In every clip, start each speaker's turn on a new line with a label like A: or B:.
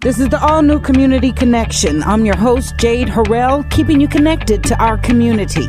A: This is the all-new Community Connection. I'm your host, Jade Harrell, keeping you connected to our community.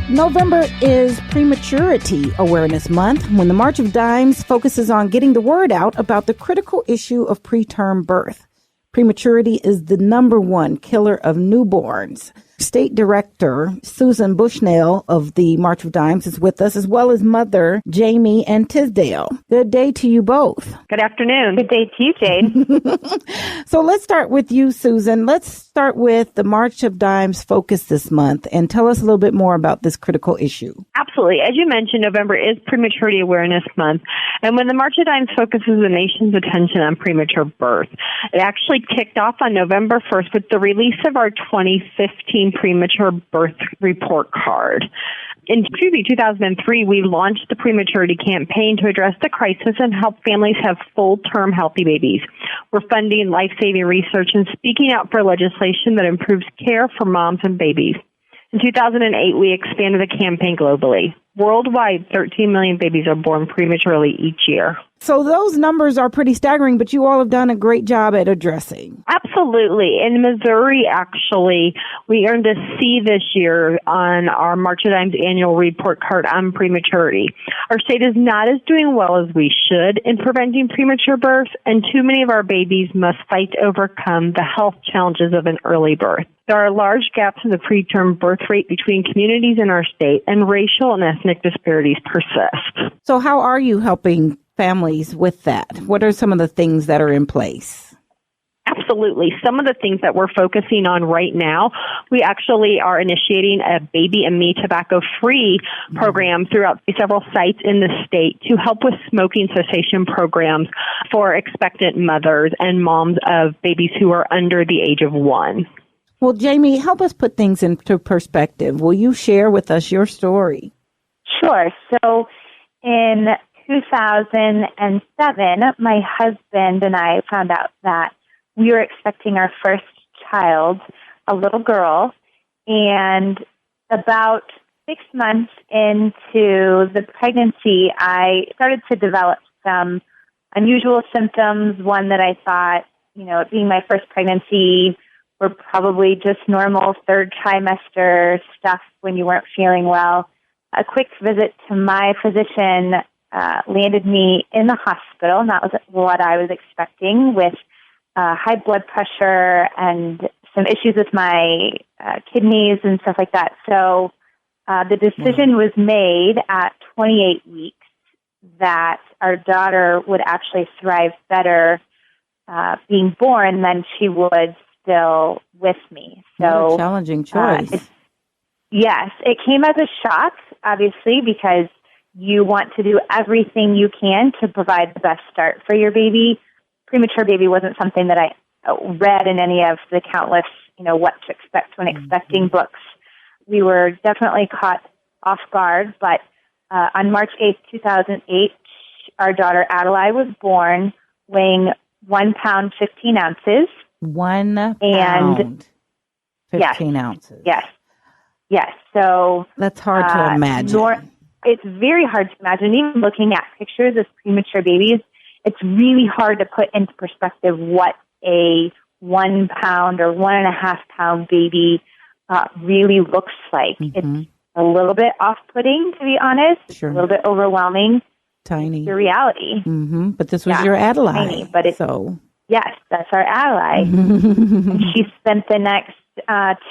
A: November is Prematurity Awareness Month, when the March of Dimes focuses on getting the word out about the critical issue of preterm birth. Prematurity is the number one killer of newborns. State Director Susan Bushnell of the March of Dimes is with us, as well as Mother Jamie Antisdel. Good day to you both.
B: Good afternoon. Good day to you, Jade.
A: So let's start with you, Susan. Let's start with the March of Dimes focus this month and tell us a little bit more about this critical issue.
B: Absolutely. As you mentioned, November is Prematurity Awareness Month. And when the March of Dimes focuses the nation's attention on premature birth, it actually kicked off on November 1st with the release of our 2015 Premature Birth Report Card. In 2003, we launched the Prematurity campaign to address the crisis and help families have full-term healthy babies. We're funding life-saving research and speaking out for legislation that improves care for moms and babies. In 2008, we expanded the campaign globally. Worldwide, 13 million babies are born prematurely each year.
A: So those numbers are pretty staggering, but you all have done a great job at addressing.
B: Absolutely. In Missouri, actually, we earned a C this year on our March of Dimes annual report card on prematurity. Our state is not as doing well as we should in preventing premature birth, and too many of our babies must fight to overcome the health challenges of an early birth. There are large gaps in the preterm birth rate between communities in our state, and racial and ethnic disparities persist.
A: So how are you helping families with that? What are some of the things that are in place?
B: Absolutely. Some of the things that we're focusing on right now, we actually are initiating a Baby and Me tobacco-free program throughout several sites in the state to help with smoking cessation programs for expectant mothers and moms of babies who are under the age of 1.
A: Well, Jamie, help us put things into perspective. Will you share with us your story?
C: Sure. So in 2007, my husband and I found out that we were expecting our first child, a little girl, and about 6 months into the pregnancy, I started to develop some unusual symptoms. One that I thought, it being my first pregnancy, were probably just normal third trimester stuff when you weren't feeling well. A quick visit to my physician landed me in the hospital, and that was what I was expecting, with high blood pressure and some issues with my kidneys and stuff like that. So the decision was made at 28 weeks that our daughter would actually thrive better being born than she would still with me. So
A: what a challenging choice.
C: Yes, it came as a shock, obviously, because you want to do everything you can to provide the best start for your baby. Premature baby wasn't something that I read in any of the countless, what to expect when expecting books. We were definitely caught off guard, but on March 8th, 2008, our daughter Adali was born, weighing 1 pound, 15 ounces.
A: 1 pound, 15 ounces.
C: Yes. So
A: that's hard to imagine.
C: It's very hard to imagine. Even looking at pictures of premature babies, it's really hard to put into perspective what a 1 pound or 1.5 pound baby really looks like. It's a little bit off-putting, to be honest. Sure. A little bit overwhelming.
A: Tiny.
C: It's your reality.
A: But this was your Adali.
C: Tiny, but yes, that's our Adali. And she spent the next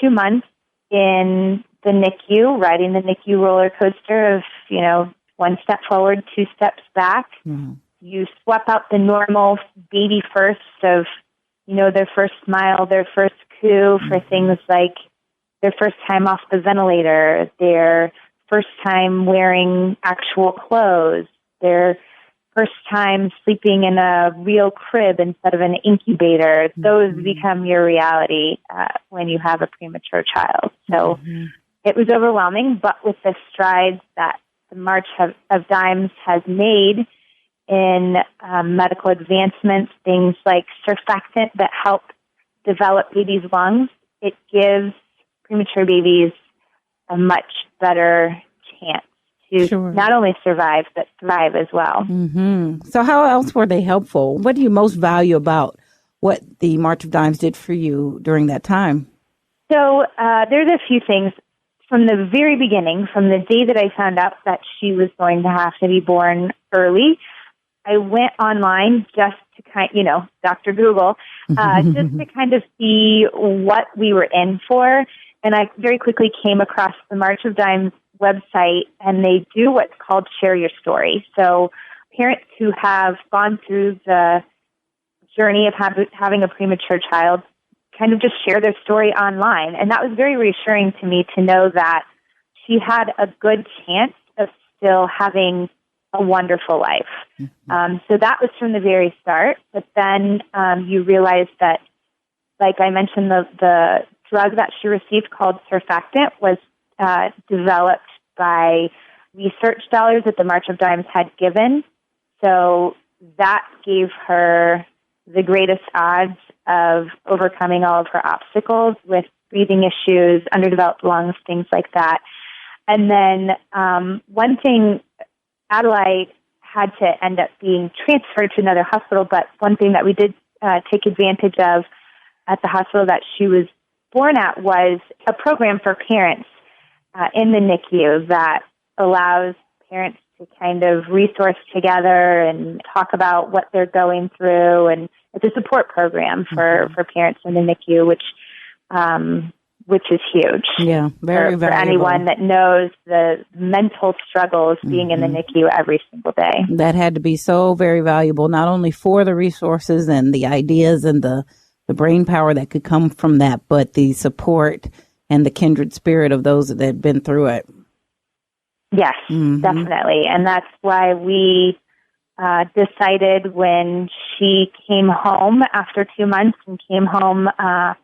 C: 2 months in the NICU, riding the NICU roller coaster of, 1 step forward, 2 steps back. You swap out the normal baby first of, their first smile, their first coo, for things like their first time off the ventilator, their first time wearing actual clothes, their first time sleeping in a real crib instead of an incubator. Those become your reality when you have a premature child. So it was overwhelming, but with the strides that the March of Dimes has made in medical advancements, things like surfactant that help develop babies' lungs, it gives premature babies a much better chance to
A: Sure.
C: not only survive, but thrive as well.
A: So how else were they helpful? What do you most value about what the March of Dimes did for you during that time?
C: So there's a few things. From the very beginning, from the day that I found out that she was going to have to be born early, I went online just to Dr. Google, just to kind of see what we were in for. And I very quickly came across the March of Dimes website, and they do what's called Share Your Story. So parents who have gone through the journey of having a premature child kind of just share their story online. And that was very reassuring to me to know that she had a good chance of still having a wonderful life. So that was from the very start. But then you realize that, like I mentioned, the drug that she received called surfactant was developed by research dollars that the March of Dimes had given. So that gave her the greatest odds of overcoming all of her obstacles with breathing issues, underdeveloped lungs, things like that. And then one thing, Adali had to end up being transferred to another hospital, but one thing that we did take advantage of at the hospital that she was born at was a program for parents in the NICU that allows parents to kind of resource together and talk about what they're going through. And it's a support program for parents in the NICU, which is huge.
A: Yeah, very
C: for anyone that knows the mental struggles being in the NICU every single day.
A: That had to be so very valuable, not only for the resources and the ideas and the brain power that could come from that, but the support and the kindred spirit of those that had been through it.
C: Yes, definitely. And that's why we decided when she came home after 2 months and came home a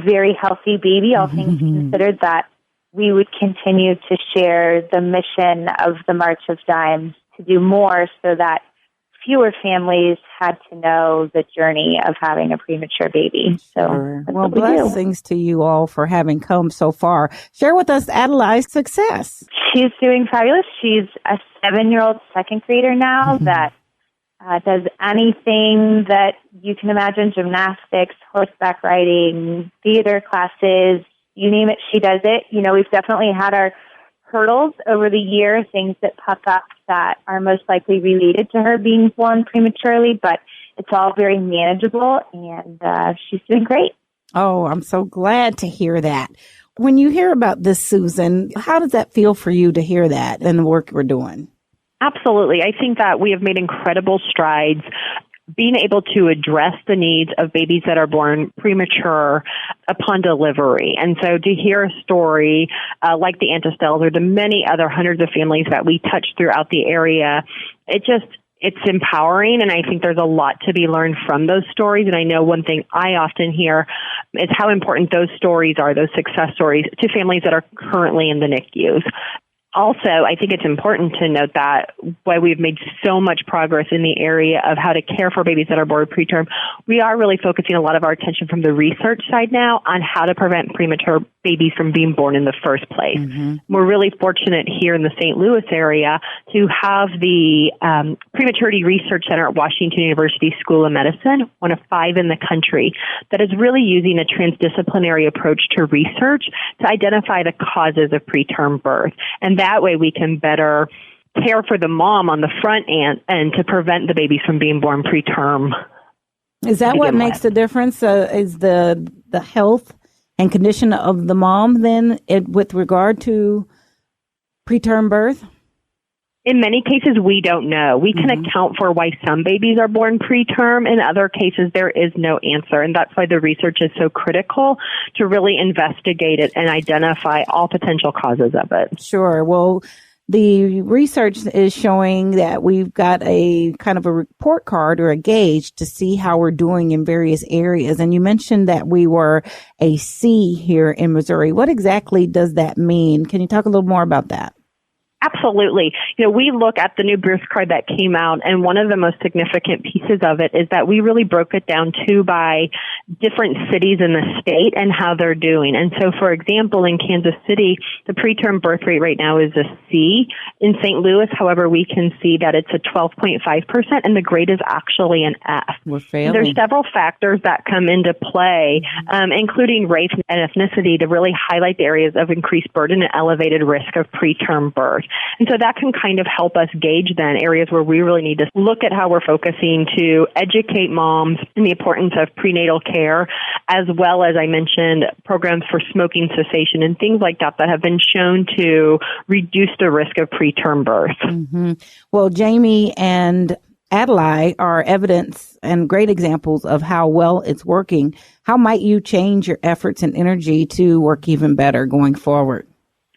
C: very healthy baby, all things considered, that we would continue to share the mission of the March of Dimes to do more so that fewer families had to know the journey of having a premature baby. So,
A: well, blessings to you all for having come so far. Share with us Adali's success.
C: She's doing fabulous. She's a 7-year-old second grader now that does anything that you can imagine: gymnastics, horseback riding, theater classes, you name it, she does it. You know, we've definitely had our hurdles over the year, things that pop up that are most likely related to her being born prematurely, but it's all very manageable, and she's doing great.
A: Oh, I'm so glad to hear that. When you hear about this, Susan, how does that feel for you to hear that and the work we're doing?
B: Absolutely. I think that we have made incredible strides being able to address the needs of babies that are born premature upon delivery. And so to hear a story like the Antisdels or the many other hundreds of families that we touch throughout the area, it's empowering, and I think there's a lot to be learned from those stories. And I know one thing I often hear is how important those stories are, those success stories, to families that are currently in the NICUs. Also, I think it's important to note that while we've made so much progress in the area of how to care for babies that are born preterm, we are really focusing a lot of our attention from the research side now on how to prevent premature babies from being born in the first place. We're really fortunate here in the St. Louis area to have the Prematurity Research Center at Washington University School of Medicine, one of 5 in the country, that is really using a transdisciplinary approach to research to identify the causes of preterm birth. And that way we can better care for the mom on the front end and to prevent the babies from being born preterm.
A: Is that what makes the difference? Is the health and condition of the mom then with regard to preterm birth?
B: In many cases, we don't know. We can account for why some babies are born preterm. In other cases, there is no answer. And that's why the research is so critical to really investigate it and identify all potential causes of it.
A: Sure. Well, the research is showing that we've got a kind of a report card or a gauge to see how we're doing in various areas. And you mentioned that we were a C here in Missouri. What exactly does that mean? Can you talk a little more about that?
B: Absolutely. You know, we look at the new birth card that came out, and one of the most significant pieces of it is that we really broke it down too by different cities in the state and how they're doing. And so, for example, in Kansas City, the preterm birth rate right now is a C. In St. Louis, however, we can see that it's a 12.5%, and the grade is actually an F.
A: We're failing.
B: There's several factors that come into play, including race and ethnicity, to really highlight the areas of increased burden and elevated risk of preterm birth. And so that can kind of help us gauge then areas where we really need to look at how we're focusing to educate moms in the importance of prenatal care, as well as, I mentioned, programs for smoking cessation and things like that have been shown to reduce the risk of preterm birth.
A: Mm-hmm. Well, Jamie and Adali are evidence and great examples of how well it's working. How might you change your efforts and energy to work even better going forward?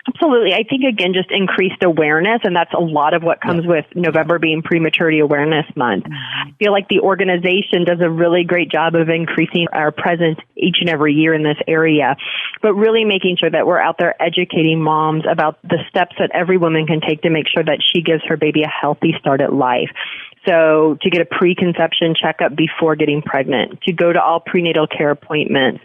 B: Absolutely. I think, again, just increased awareness, and that's a lot of what comes with November being Prematurity Awareness Month. I feel like the organization does a really great job of increasing our presence each and every year in this area, but really making sure that we're out there educating moms about the steps that every woman can take to make sure that she gives her baby a healthy start at life. So to get a preconception checkup before getting pregnant, to go to all prenatal care appointments,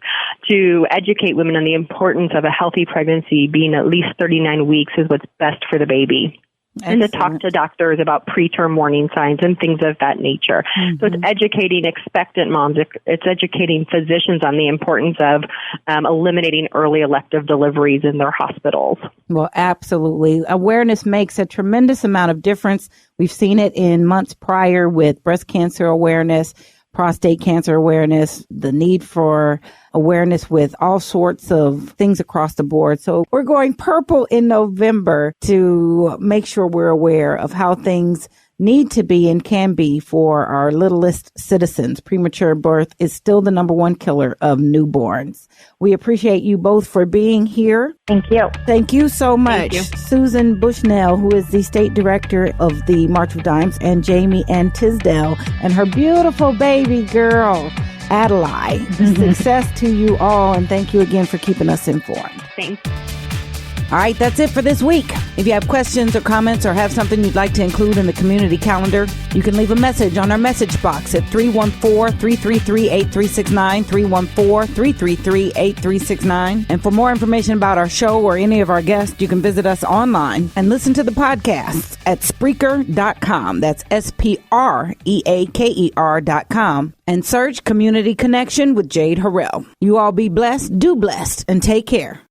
B: to educate women on the importance of a healthy pregnancy being at least 39 weeks is what's best for the baby. Excellent. And to talk to doctors about preterm warning signs and things of that nature. Mm-hmm. So it's educating expectant moms. It's educating physicians on the importance of eliminating early elective deliveries in their hospitals.
A: Well, absolutely. Awareness makes a tremendous amount of difference. We've seen it in months prior with breast cancer awareness, prostate cancer awareness, the need for awareness with all sorts of things across the board. So we're going purple in November to make sure we're aware of how things need to be and can be for our littlest citizens. Premature birth is still the number one killer of newborns. We appreciate you both for being here.
C: Thank you.
A: Thank you so much.
B: Thank you.
A: Susan Bushnell, who is the state director of the March of Dimes, and Jamie Antisdel and her beautiful baby girl, Adali. Success to you all, and thank you again for keeping us informed.
B: Thanks.
A: All right, that's it for this week. If you have questions or comments or have something you'd like to include in the community calendar, you can leave a message on our message box at 314-333-8369, 314-333-8369. And for more information about our show or any of our guests, you can visit us online and listen to the podcasts at Spreaker.com. That's Spreaker.com. And search Community Connection with Jade Harrell. You all be blessed, do blessed, and take care.